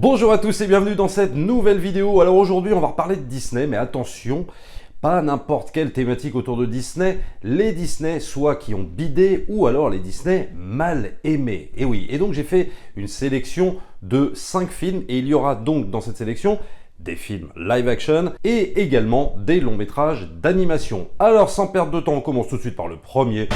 Bonjour à tous et bienvenue dans cette nouvelle vidéo. Alors aujourd'hui on va reparler de Disney, mais attention, pas n'importe quelle thématique autour de Disney, les Disney soit qui ont bidé ou alors les Disney mal aimés. Et oui, et donc j'ai fait une sélection de 5 films et il y aura donc dans cette sélection des films live action et également des longs métrages d'animation. Alors sans perdre de temps, on commence tout de suite par le premier.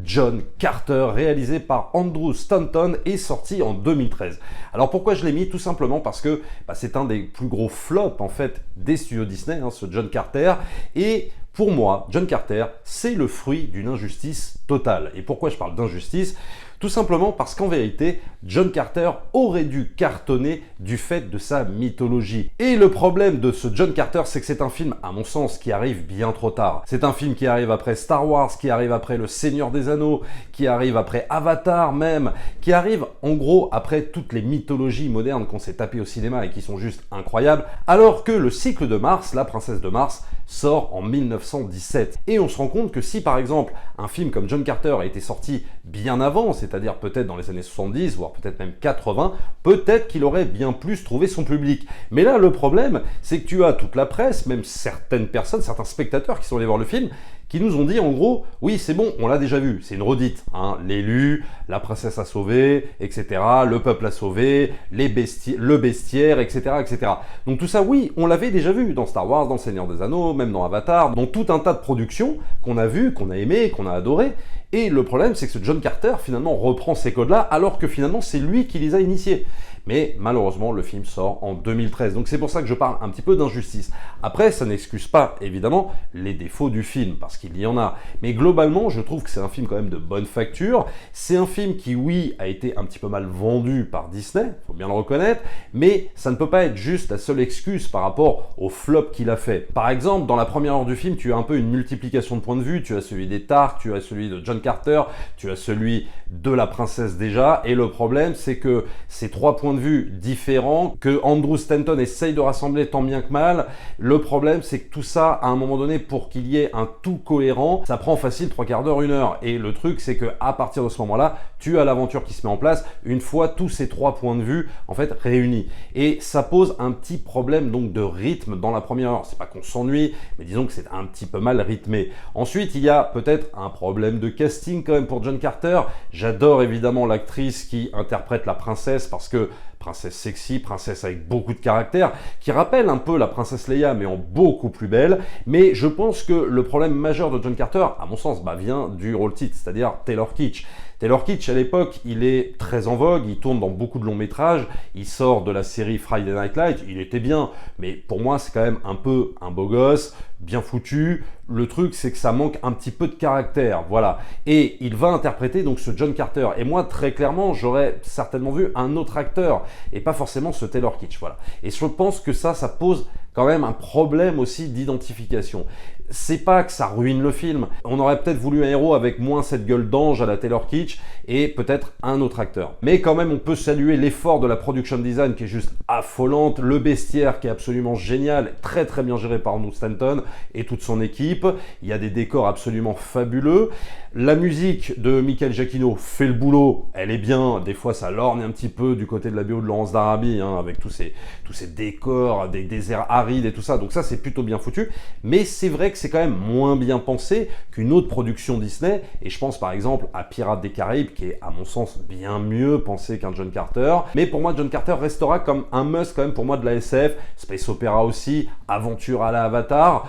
John Carter, réalisé par Andrew Stanton et sorti en 2013. Alors pourquoi je l'ai mis? Tout simplement parce que c'est un des plus gros flops en fait des studios Disney, ce John Carter. Et pour moi, John Carter, c'est le fruit d'une injustice totale. Et pourquoi je parle d'injustice? Tout simplement parce qu'en vérité, John Carter aurait dû cartonner du fait de sa mythologie. Et le problème de ce John Carter, c'est que c'est un film, à mon sens, qui arrive bien trop tard. C'est un film qui arrive après Star Wars, qui arrive après Le Seigneur des Anneaux, qui arrive après Avatar même, qui arrive en gros après toutes les mythologies modernes qu'on s'est tapées au cinéma et qui sont juste incroyables, alors que le cycle de Mars, La Princesse de Mars, sort en 1917. Et on se rend compte que si par exemple un film comme John Carter a été sorti bien avant, c'est-à-dire peut-être dans les années 70, voire peut-être même 80, peut-être qu'il aurait bien plus trouvé son public. Mais là, le problème, c'est que tu as toute la presse, même certaines personnes, certains spectateurs qui sont allés voir le film, qui nous ont dit en gros, oui c'est bon, on l'a déjà vu, c'est une redite, l'élu, la princesse a sauvé, etc., le peuple a sauvé, le bestiaire, etc., etc. Donc tout ça, oui, on l'avait déjà vu dans Star Wars, dans Le Seigneur des Anneaux, même dans Avatar, dans tout un tas de productions qu'on a vues, qu'on a aimées, qu'on a adorées. Et le problème, c'est que ce John Carter, finalement, reprend ces codes-là, alors que finalement, c'est lui qui les a initiés. Mais malheureusement, le film sort en 2013. Donc c'est pour ça que je parle un petit peu d'injustice. Après, ça n'excuse pas, évidemment, les défauts du film, parce qu'il y en a. Mais globalement, je trouve que c'est un film quand même de bonne facture. C'est un film qui, oui, a été un petit peu mal vendu par Disney, il faut bien le reconnaître, mais ça ne peut pas être juste la seule excuse par rapport au flop qu'il a fait. Par exemple, dans la première heure du film, tu as un peu une multiplication de points de vue. Tu as celui des Tark, tu as celui de John Carter, tu as celui de la princesse déjà. Et le problème, c'est que ces trois points de vue différents, que Andrew Stanton essaye de rassembler tant bien que mal, le problème, c'est que tout ça, à un moment donné, pour qu'il y ait un tout cohérent, ça prend facile 3/4 d'heure, 1 heure. Et le truc, c'est que à partir de ce moment-là, tu as l'aventure qui se met en place une fois tous ces trois points de vue en fait réunis. Et ça pose un petit problème donc de rythme dans la première heure. C'est pas qu'on s'ennuie, mais disons que c'est un petit peu mal rythmé. Ensuite, il y a peut-être un problème de casting quand même pour John Carter. J'adore évidemment l'actrice qui interprète la princesse parce que princesse sexy, princesse avec beaucoup de caractère, qui rappelle un peu la princesse Leia, mais en beaucoup plus belle. Mais je pense que le problème majeur de John Carter, à mon sens, vient du rôle titre, c'est-à-dire Taylor Kitsch. Taylor Kitsch, à l'époque, il est très en vogue, il tourne dans beaucoup de longs métrages, il sort de la série Friday Night Lights, il était bien, mais pour moi, c'est quand même un peu un beau gosse, bien foutu. Le truc, c'est que ça manque un petit peu de caractère, voilà. Et il va interpréter donc ce John Carter. Et moi, très clairement, j'aurais certainement vu un autre acteur, et pas forcément ce Taylor Kitsch, voilà. Et je pense que ça pose quand même un problème aussi d'identification. C'est pas que ça ruine le film. On aurait peut-être voulu un héros avec moins cette gueule d'ange à la Taylor Kitsch et peut-être un autre acteur. Mais quand même, on peut saluer l'effort de la production design qui est juste affolante, le bestiaire qui est absolument génial, très très bien géré par Andrew Stanton et toute son équipe. Il y a des décors absolument fabuleux. La musique de Michael Giacchino fait le boulot, elle est bien. Des fois, ça lorgne un petit peu du côté de la BO de Laurence d'Arabie, avec tous ces décors, des déserts arides et tout ça. Donc ça, c'est plutôt bien foutu. Mais c'est vrai que c'est quand même moins bien pensé qu'une autre production Disney. Et je pense par exemple à Pirates des Caraïbes, qui est à mon sens bien mieux pensé qu'un John Carter. Mais pour moi, John Carter restera comme un must quand même pour moi de la SF, space opéra aussi, aventure à la Avatar,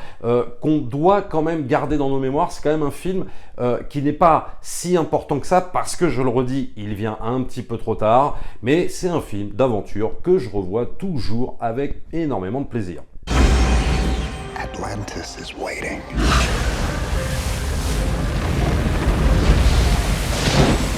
qu'on doit quand même garder dans nos mémoires. C'est quand même un film qui n'est pas si important que ça, parce que je le redis, il vient un petit peu trop tard, mais c'est un film d'aventure que je revois toujours avec énormément de plaisir. Atlantis is waiting.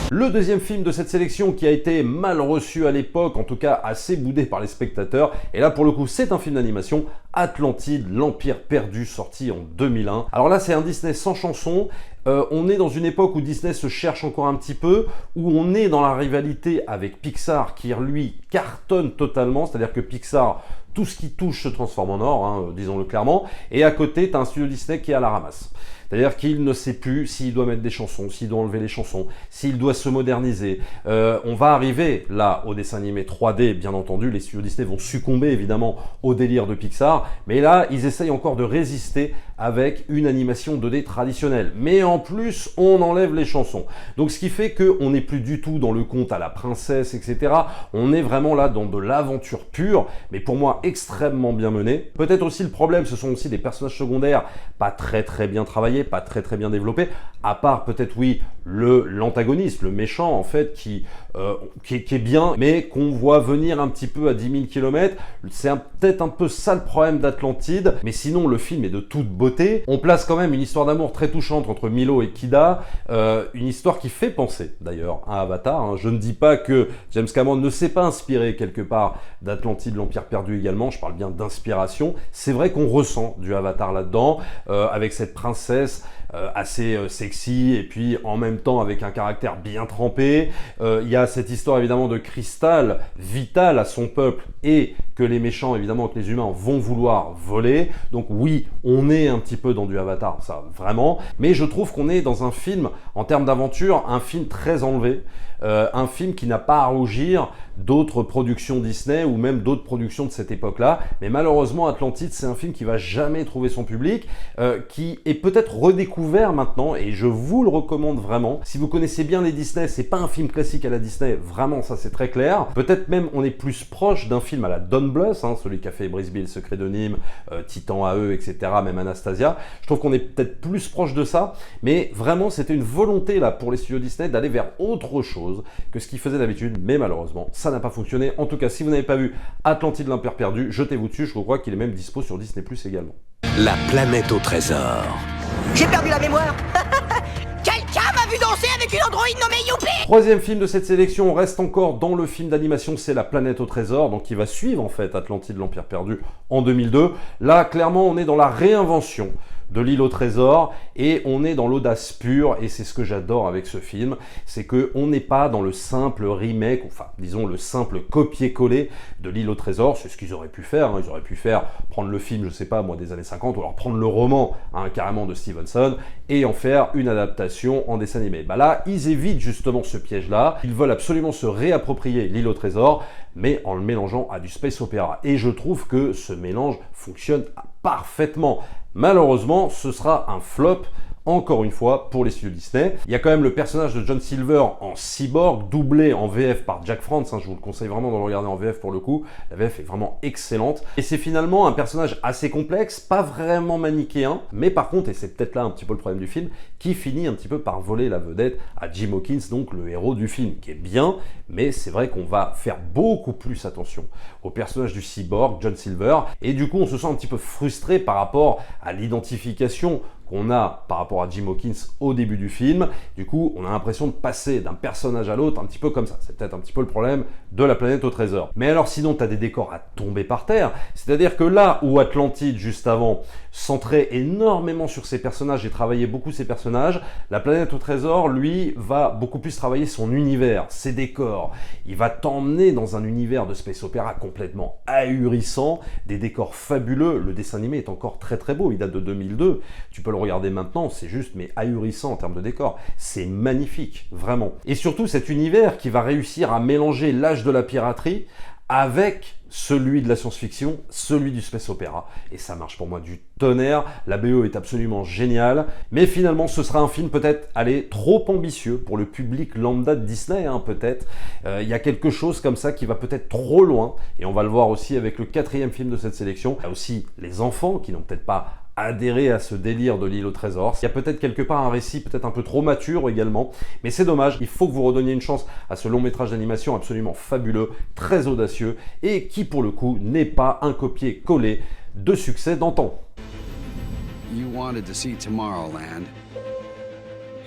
Le deuxième film de cette sélection qui a été mal reçu à l'époque, en tout cas assez boudé par les spectateurs, et là pour le coup c'est un film d'animation, Atlantide, l'Empire perdu, sorti en 2001. Alors là c'est un Disney sans chanson, on est dans une époque où Disney se cherche encore un petit peu, où on est dans la rivalité avec Pixar qui lui cartonne totalement, c'est-à-dire que Pixar, tout ce qui touche se transforme en or, disons-le clairement, et à côté tu as un studio Disney qui est à la ramasse. C'est-à-dire qu'il ne sait plus s'il doit mettre des chansons, s'il doit enlever les chansons, s'il doit se moderniser. On va arriver là au dessin animé 3D, bien entendu, les studios Disney vont succomber évidemment au délire de Pixar, mais là ils essayent encore de résister avec une animation 2D traditionnelle. Mais en plus, on enlève les chansons. Donc ce qui fait qu'on n'est plus du tout dans le conte à la princesse, etc. On est vraiment là dans de l'aventure pure, mais pour moi extrêmement bien menée. Peut-être aussi le problème, ce sont aussi des personnages secondaires pas très bien travaillés, pas très bien développés, à part peut-être oui l'antagoniste, le méchant en fait qui est bien, mais qu'on voit venir un petit peu à 10 000 km. C'est peut-être un peu ça le problème d'Atlantide, mais sinon le film est de toute beauté. On place quand même une histoire d'amour très touchante entre Milo et Kida, une histoire qui fait penser d'ailleurs à Avatar, hein. Je ne dis pas que James Cameron ne s'est pas inspiré quelque part d'Atlantide, l'Empire perdu également, je parle bien d'inspiration. C'est vrai qu'on ressent du Avatar là-dedans, avec cette princesse assez sexy et puis en même temps avec un caractère bien trempé. Il y a cette histoire évidemment de cristal vital à son peuple et que les méchants évidemment, que les humains vont vouloir voler. Donc oui, on est un petit peu dans du Avatar, ça vraiment, mais je trouve qu'on est dans un film en termes d'aventure, un film très enlevé. Un film qui n'a pas à rougir d'autres productions Disney ou même d'autres productions de cette époque-là. Mais malheureusement, Atlantide, c'est un film qui va jamais trouver son public, qui est peut-être redécouvert maintenant, et je vous le recommande vraiment. Si vous connaissez bien les Disney, c'est pas un film classique à la Disney, vraiment, ça c'est très clair. Peut-être même on est plus proche d'un film à la Don Bluth, hein, celui qui a fait Brisby, Le Secret de Nîmes, Titan AE, etc., même Anastasia. Je trouve qu'on est peut-être plus proche de ça, mais vraiment c'était une volonté là pour les studios Disney d'aller vers autre chose que ce qu'ils faisaient d'habitude, mais malheureusement ça n'a pas fonctionné. En tout cas, si vous n'avez pas vu Atlantide, l'Empire perdu, jetez-vous dessus, je crois qu'il est même dispo sur Disney+ également. La planète au trésor. J'ai perdu la mémoire. Quelqu'un m'a vu danser avec une androïde nommée Youpi. Troisième film de cette sélection, on reste encore dans le film d'animation, c'est La planète au trésor, donc qui va suivre en fait Atlantide, l'Empire perdu en 2002. Là, clairement, on est dans la réinvention de l'île au trésor et on est dans l'audace pure, et c'est ce que j'adore avec ce film, c'est que on n'est pas dans le simple remake, enfin disons le simple copier-coller de l'île au trésor. C'est ce qu'ils auraient pu faire, hein. Ils auraient pu prendre le film, je sais pas moi, des années 50, ou alors prendre le roman, hein, carrément de Stevenson, et en faire une adaptation en dessin animé. Bah là, ils évitent justement ce piège-là, ils veulent absolument se réapproprier l'île au trésor, mais en le mélangeant à du space opéra. Et je trouve que ce mélange fonctionne parfaitement. Malheureusement, ce sera un flop, encore une fois, pour les studios Disney. Il y a quand même le personnage de John Silver en cyborg, doublé en VF par Jack France, hein, je vous le conseille vraiment de le regarder en VF pour le coup, la VF est vraiment excellente. Et c'est finalement un personnage assez complexe, pas vraiment manichéen, mais par contre, et c'est peut-être là un petit peu le problème du film, qui finit un petit peu par voler la vedette à Jim Hawkins, donc le héros du film, qui est bien, mais c'est vrai qu'on va faire beaucoup plus attention au personnage du cyborg, John Silver, et du coup on se sent un petit peu frustré par rapport à l'identification qu'on a par rapport à Jim Hawkins au début du film. Du coup, on a l'impression de passer d'un personnage à l'autre un petit peu comme ça. C'est peut-être un petit peu le problème de La planète au trésor. Mais alors sinon, tu as des décors à tomber par terre. C'est-à-dire que là où Atlantide, juste avant, centrait énormément sur ses personnages et travaillait beaucoup ses personnages, La planète au trésor, lui, va beaucoup plus travailler son univers, ses décors. Il va t'emmener dans un univers de space opéra complètement ahurissant, des décors fabuleux. Le dessin animé est encore très beau, il date de 2002. Tu peux le regarder maintenant, c'est juste mais ahurissant en termes de décor. C'est magnifique, vraiment. Et surtout cet univers qui va réussir à mélanger l'âge de la piraterie avec celui de la science-fiction, celui du space opéra. Et ça marche pour moi du tonnerre, la BO est absolument géniale, mais finalement ce sera un film peut-être, allez, trop ambitieux pour le public lambda de Disney, hein, peut-être. Il y a quelque chose comme ça qui va peut-être trop loin, et on va le voir aussi avec le quatrième film de cette sélection. Il y a aussi les enfants qui n'ont peut-être pas adhérer à ce délire de l'île au trésor. Il y a peut-être quelque part un récit peut-être un peu trop mature également, mais c'est dommage, il faut que vous redonniez une chance à ce long métrage d'animation absolument fabuleux, très audacieux, et qui pour le coup n'est pas un copier-coller de succès d'antan. You wanted to see Tomorrowland.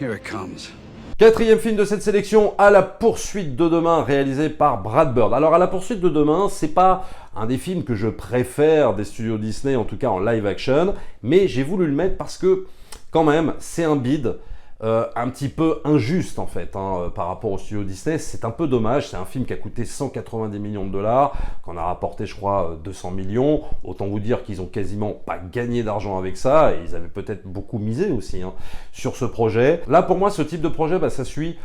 Here it comes. Quatrième film de cette sélection, À la poursuite de demain, réalisé par Brad Bird. Alors, À la poursuite de demain, c'est pas un des films que je préfère des studios Disney, en tout cas en live action, mais j'ai voulu le mettre parce que, quand même, c'est un bide un petit peu injuste en fait par rapport au studio Disney. C'est un peu dommage, c'est un film qui a coûté 190 millions de dollars, qu'on a rapporté je crois 200 millions. Autant vous dire qu'ils ont quasiment pas gagné d'argent avec ça, et ils avaient peut-être beaucoup misé aussi sur ce projet. Là pour moi ce type de projet, ça suit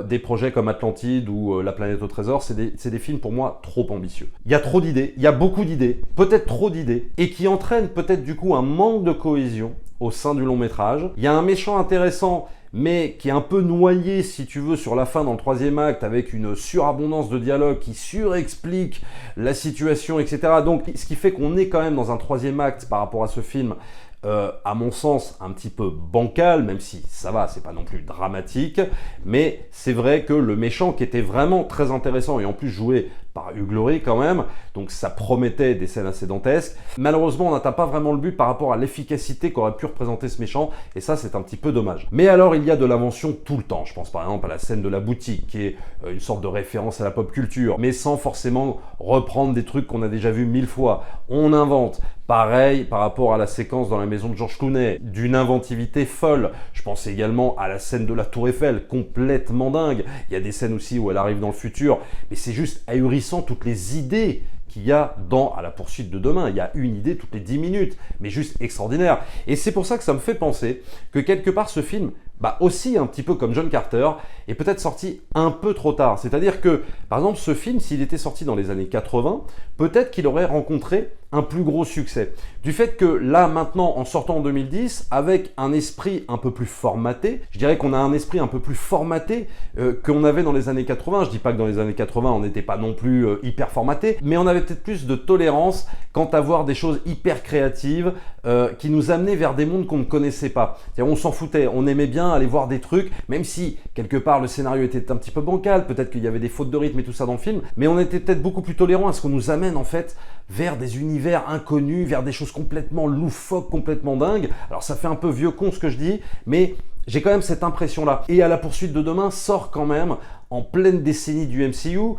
des projets comme Atlantide ou La planète au trésor. C'est des films pour moi trop ambitieux. Il y a trop d'idées, il y a beaucoup d'idées, peut-être trop d'idées, et qui entraînent peut-être du coup un manque de cohésion au sein du long métrage. Il y a un méchant intéressant, mais qui est un peu noyé, si tu veux, sur la fin dans le troisième acte, avec une surabondance de dialogue qui surexplique la situation, etc. Donc, ce qui fait qu'on est quand même dans un troisième acte par rapport à ce film, à mon sens, un petit peu bancal, même si ça va, c'est pas non plus dramatique, mais c'est vrai que le méchant qui était vraiment très intéressant, et en plus joué par Hugh Laurie quand même, donc ça promettait des scènes assez dantesques. Malheureusement, on n'atteint pas vraiment le but par rapport à l'efficacité qu'aurait pu représenter ce méchant, et ça c'est un petit peu dommage. Mais alors il y a de l'invention tout le temps. Je pense par exemple à la scène de la boutique, qui est une sorte de référence à la pop culture, mais sans forcément reprendre des trucs qu'on a déjà vus 1000 fois. On invente. Pareil par rapport à la séquence dans la maison de George Clooney, d'une inventivité folle. Je pense également à la scène de la Tour Eiffel, complètement dingue. Il y a des scènes aussi où elle arrive dans le futur, mais c'est juste ahurissant toutes les idées qu'il y a à la poursuite de demain. Il y a une idée toutes les 10 minutes, mais juste extraordinaire. Et c'est pour ça que ça me fait penser que quelque part ce film, aussi un petit peu comme John Carter, est peut-être sorti un peu trop tard. C'est-à-dire que, par exemple, ce film, s'il était sorti dans les années 80, peut-être qu'il aurait rencontré un plus gros succès. Du fait que là, maintenant, en sortant en 2010, avec un esprit un peu plus formaté, je dirais qu'on a un esprit un peu plus formaté qu'on avait dans les années 80. Je dis pas que dans les années 80, on n'était pas non plus hyper formaté, mais on avait peut-être plus de tolérance quant à voir des choses hyper créatives qui nous amenaient vers des mondes qu'on ne connaissait pas. C'est-à-dire, on s'en foutait, on aimait bien aller voir des trucs, même si quelque part le scénario était un petit peu bancal, peut-être qu'il y avait des fautes de rythme et tout ça dans le film, mais on était peut-être beaucoup plus tolérant à ce qu'on nous amène en fait vers des univers inconnus, vers des choses complètement loufoques, complètement dingues. Alors ça fait un peu vieux con ce que je dis, mais j'ai quand même cette impression-là. Et à la poursuite de demain sort quand même en pleine décennie du MCU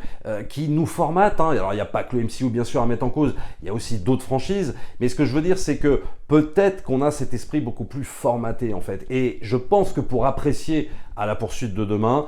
qui nous formate. Alors il n'y a pas que le MCU bien sûr à mettre en cause, il y a aussi d'autres franchises. Mais ce que je veux dire, c'est que peut-être qu'on a cet esprit beaucoup plus formaté en fait. Et je pense que pour apprécier à la poursuite de demain,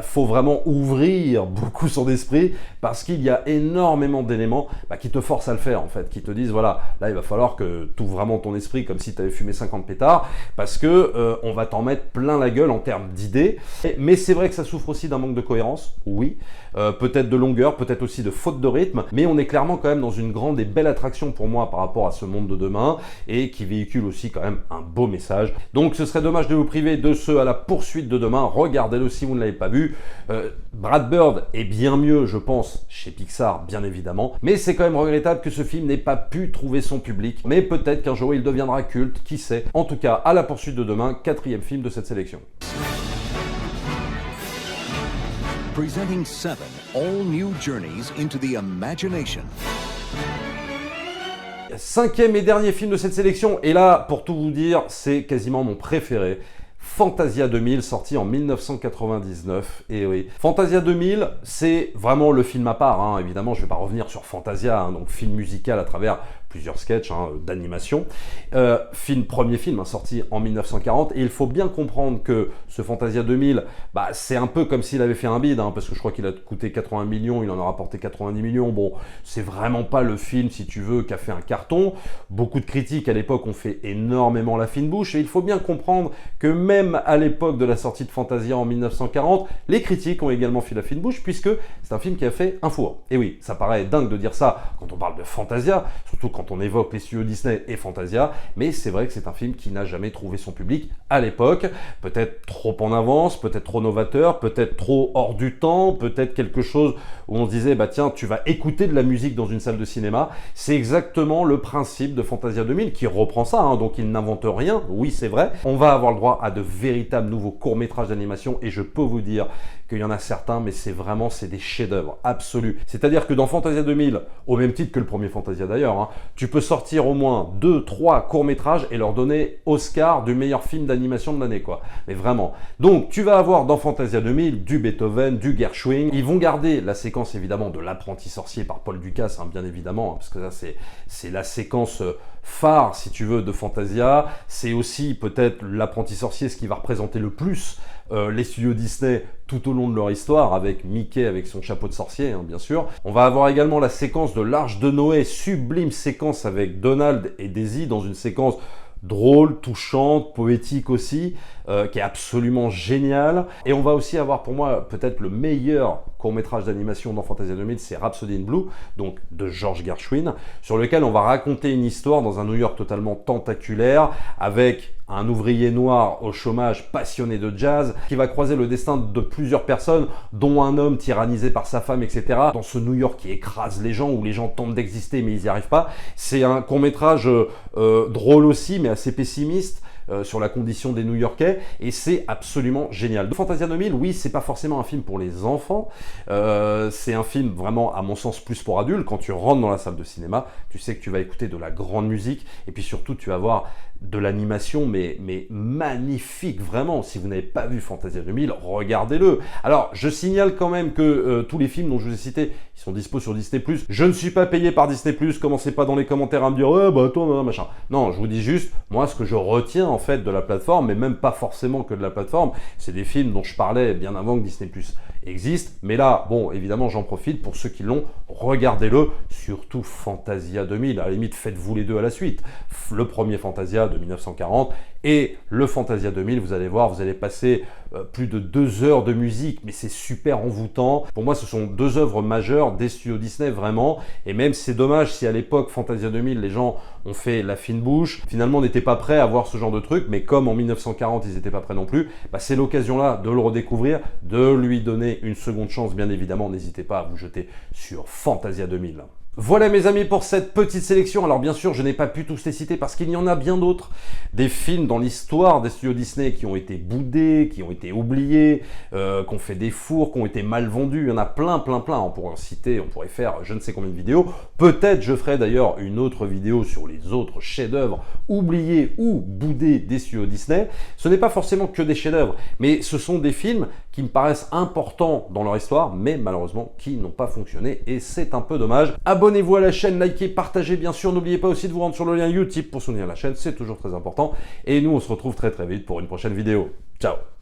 faut vraiment ouvrir beaucoup son esprit, parce qu'il y a énormément d'éléments qui te forcent à le faire en fait, qui te disent voilà, là il va falloir que tu ouvres vraiment ton esprit comme si tu avais fumé 50 pétards, parce que on va t'en mettre plein la gueule en termes d'idées. Mais c'est vrai que ça souffre aussi d'un manque de cohérence, oui, peut-être de longueur, peut-être aussi de faute de rythme, mais on est clairement quand même dans une grande et belle attraction pour moi par rapport à ce monde de demain, et qui véhicule aussi quand même un beau message. Donc ce serait dommage de vous priver de ce à la poursuite de demain. Regardez-le si vous ne l'avez pas vu. Brad Bird est bien mieux, je pense, chez Pixar, bien évidemment, mais c'est quand même regrettable que ce film n'ait pas pu trouver son public, mais peut-être qu'un jour il deviendra culte, qui sait. En tout cas, à la poursuite de demain, 4e film de cette sélection. Presenting 7 all-new journeys into the imagination. 5e et dernier film de cette sélection, et là, pour tout vous dire, c'est quasiment mon préféré. Fantasia 2000, sorti en 1999, et oui. Fantasia 2000, c'est vraiment le film à part, évidemment, je ne vais pas revenir sur Fantasia, donc film musical à travers plusieurs sketchs d'animation. Premier film sorti en 1940, et il faut bien comprendre que ce Fantasia 2000, c'est un peu comme s'il avait fait un bide, parce que je crois qu'il a coûté 80 millions, il en a rapporté 90 millions. Bon, c'est vraiment pas le film, si tu veux, qui a fait un carton. Beaucoup de critiques à l'époque ont fait énormément la fine bouche, et il faut bien comprendre que même à l'époque de la sortie de Fantasia en 1940, les critiques ont également fait la fine bouche, puisque c'est un film qui a fait un four. Et oui, ça paraît dingue de dire ça quand on parle de Fantasia, surtout quand on évoque les studios Disney et Fantasia, mais c'est vrai que c'est un film qui n'a jamais trouvé son public à l'époque. Peut-être trop en avance, peut-être trop novateur, peut-être trop hors du temps, peut-être quelque chose où on se disait tiens, tu vas écouter de la musique dans une salle de cinéma. C'est exactement le principe de Fantasia 2000 qui reprend ça, donc il n'invente rien, oui c'est vrai. On va avoir le droit à de véritables nouveaux courts-métrages d'animation, et je peux vous dire qu'il y en a certains, mais c'est des chefs-d'œuvre absolus. C'est-à-dire que dans Fantasia 2000, au même titre que le premier Fantasia d'ailleurs, hein, tu peux sortir au moins 2-3 courts-métrages et leur donner Oscar du meilleur film d'animation de l'année, quoi. Mais vraiment. Donc, tu vas avoir dans Fantasia 2000 du Beethoven, du Gershwin. Ils vont garder la séquence, évidemment, de l'apprenti sorcier par Paul Dukas, hein, bien évidemment, hein, parce que ça, c'est la séquence phare, si tu veux, de Fantasia. C'est aussi peut-être l'apprenti sorcier, ce qui va représenter le plus les studios Disney tout au long de leur histoire, avec Mickey avec son chapeau de sorcier, hein, bien sûr. On va avoir également la séquence de l'Arche de Noé, sublime séquence avec Donald et Daisy dans une séquence drôle, touchante, poétique aussi, qui est absolument géniale. Et on va aussi avoir pour moi peut-être le meilleur court-métrage d'animation dans Fantasia 2000, c'est Rhapsody in Blue, donc de George Gershwin, sur lequel on va raconter une histoire dans un New York totalement tentaculaire, avec un ouvrier noir au chômage passionné de jazz, qui va croiser le destin de plusieurs personnes, dont un homme tyrannisé par sa femme, etc. Dans ce New York qui écrase les gens, où les gens tentent d'exister mais ils n'y arrivent pas. C'est un court-métrage drôle aussi, mais assez pessimiste, sur la condition des New-Yorkais, et c'est absolument génial. Fantasia 2000, oui, c'est pas forcément un film pour les enfants, c'est un film vraiment, à mon sens, plus pour adultes. Quand tu rentres dans la salle de cinéma, tu sais que tu vas écouter de la grande musique, et puis surtout, tu vas voir de l'animation, mais magnifique, vraiment. Si vous n'avez pas vu Fantasia 2000, regardez-le. Alors, je signale quand même que tous les films dont je vous ai cités, ils sont dispo sur Disney+. Je ne suis pas payé par Disney+, commencez pas dans les commentaires à me dire « Ouais, bah attends, machin ». Non, je vous dis juste, moi, ce que je retiens, en fait, de la plateforme, mais même pas forcément que de la plateforme, c'est des films dont je parlais bien avant que Disney+ existe. Mais là, bon, évidemment, j'en profite pour ceux qui l'ont, regardez-le, surtout Fantasia 2000. À la limite, faites-vous les deux à la suite. Le premier Fantasia de 1940 et le Fantasia 2000, vous allez voir, vous allez passer plus de 2 heures de musique, mais c'est super envoûtant. Pour moi, ce sont 2 œuvres majeures des studios Disney, vraiment. Et même si c'est dommage si à l'époque, Fantasia 2000, les gens ont fait la fine bouche, finalement n'étaient pas prêts à voir ce genre de truc, mais comme en 1940, ils n'étaient pas prêts non plus, bah, c'est l'occasion là de le redécouvrir, de lui donner une seconde chance, bien évidemment. N'hésitez pas à vous jeter sur Fantasia 2000. Voilà mes amis pour cette petite sélection. Alors bien sûr, je n'ai pas pu tous les citer parce qu'il y en a bien d'autres. Des films dans l'histoire des studios Disney qui ont été boudés, qui ont été oubliés, qui ont fait des fours, qui ont été mal vendus. Il y en a plein. On pourrait en citer, on pourrait faire je ne sais combien de vidéos. Peut-être je ferai d'ailleurs une autre vidéo sur les autres chefs-d'œuvre oubliés ou boudés des studios Disney. Ce n'est pas forcément que des chefs-d'œuvre, mais ce sont des films qui me paraissent importants dans leur histoire, mais malheureusement qui n'ont pas fonctionné et c'est un peu dommage. Abonnez-vous à la chaîne, likez, partagez bien sûr. N'oubliez pas aussi de vous rendre sur le lien Utip pour soutenir la chaîne, c'est toujours très important. Et nous, on se retrouve très vite pour une prochaine vidéo. Ciao!